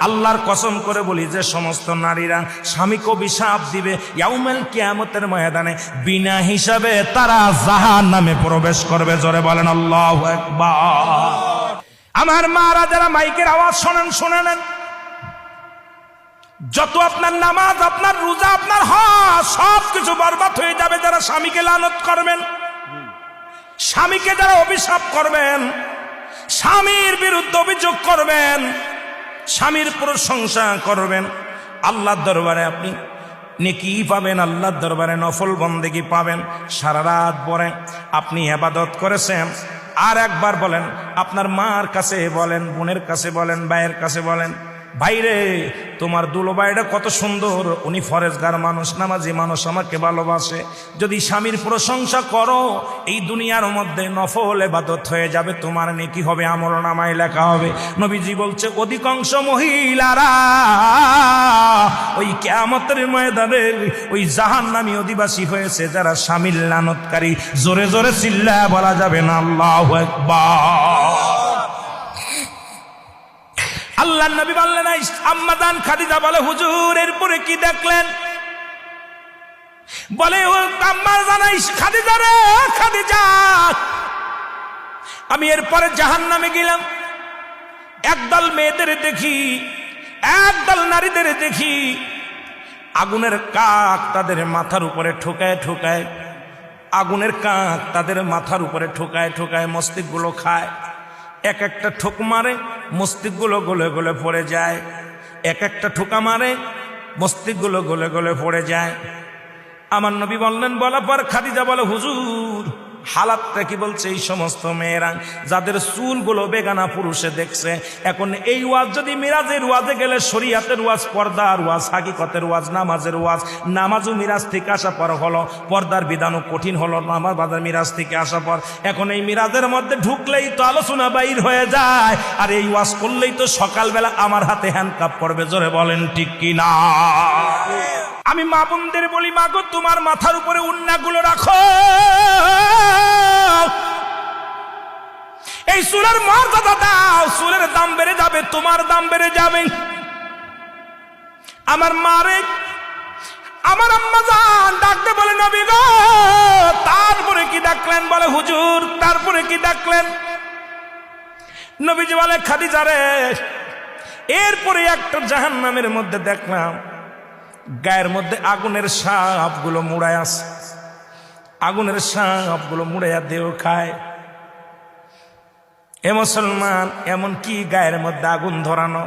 আল্লাহর কসম করে বলি যে সমস্ত নারীরা স্বামীকে অভিশাপ দিবে ইয়াউমুল কিয়ামতের ময়দানে বিনা হিসাবে তারা জাহান্নামে প্রবেশ করবে। জোরে বলেন আল্লাহু আকবার। আমার মারা যারা মাইকের আওয়াজ শোনেন, শুনে নেন, যত আপনার নামাজ, আপনার রোজা, আপনার হজ সবকিছু বরবাদ হয়ে যাবে যারা স্বামীকে লানত করবেন, স্বামীকে যারা অভিশাপ করবেন, স্বামীর বিরুদ্ধে অভিযোগ করবেন, স্বামীর প্রশংসা করবেন। আল্লাহর দরবারে আপনি নেকি পাবেন, আল্লাহর দরবারে নফল বন্দেগী পাবেন। সারা রাত পরে আপনি ইবাদত করেছেন, আর একবার বলেন, আপনার মার কাছে বলেন, বোনের কাছে বলেন, ভাইয়ের কাছে বলেন, ভাইরে তোমার দুলো ভাইটা কত সুন্দর, উনি ফরেজগার মানুষ, নামাজি মানুষ, আমাকে ভালোবাসে। যদি স্বামীর প্রশংসা করো, এই দুনিয়ার মধ্যে নফল ইবাদত হয়ে যাবে, তোমার নেকি হবে, আমলনামায় লেখা হবে। নবীজি বলছে অধিকাংশ মহিলারা ওই কিয়ামতের ময়দানে ওই জাহান্নামী অধিবাসী হয়েছে যারা স্বামীর লানতকারী। জোরে জোরে চিল্লায়া বলা যাবে না আল্লাহু আকবার। আল্লাহ নবী বললেন, আম্মা জান খাদিজা বলে, হুজুর এরপরে কি দেখলেন? বলে, ও আম্মা জানাই খাদিজা রে, খাদিজা আমি এরপরে জাহান্নামে গেলাম, একদল মেয়েদের দেখি, একদল নারীদের দেখি, আগুনের কাক তাদের মাথার উপরে ঠোকায় ঠোকায়, আগুনের কাক তাদের মাথার উপরে ঠোকায় ঠোকায় মস্তিষ্কগুলো খায়। এক একটা ঠোক মারে, মস্তিষ্কগুলো গলে গলে পড়ে যায়। এক একটা ঠোকা মারে, মস্তিষ্কগুলো গলে গলে পড়ে যায়। আমার নবী বললেন, বলার পর খাদিজা বলে, হুজুর হালাতটা কি বলছে? এই সমস্ত মেয়েরা যাদের চুলগুলো বেগানা পুরুষে দেখছে, এখন এই ওয়াজ যদি মিরাজের ওয়াজে গেলে, শরীয়তের ওয়াজ, পর্দার ওয়াজ, হাকিকতের ওয়াজ, নামাজের ওয়াজ, নামাজও মিরাজ থেকে আসা পর হলো, পর্দার বিধানও কঠিন হলো, নামাজ বাজার মিরাজ থেকে আসা পর। এখন এই মিরাজের মধ্যে ঢুকলেই তো আলোচনা বাইর হয়ে যায়, আর এই ওয়াজ করলেই তো সকালবেলা আমার হাতে হ্যান্ডকাপ পড়বে। জোরে বলেন ঠিক কিনা? আমি মা বোনদের বলি, মা গো তোমার মাথার উপরে উন্নাগুলো রাখো, এই চুলের মর্যাদা দাও, চুলের দাম বেড়ে যাবে, তোমার দাম বেড়ে যাবে। আমার মারে, আমার আম্মা জান ডাকতে বলে, নবী গো তারপরে কি ডাকলেন? বলে, হুজুর তারপরে কি ডাকলেন? নবীজি বলে, খাদিজা রে এরপরে একটা জাহান্নামের মধ্যে দেখলাম, গায়ের মধ্যে আগুনের সাপগুলো মুড়ায় আছে, আগুনের সাপগুলো মুড়াইয়া দেহ খায়। এ মুসলমান, এমন কি গায়ের মধ্যে আগুন ধরানো?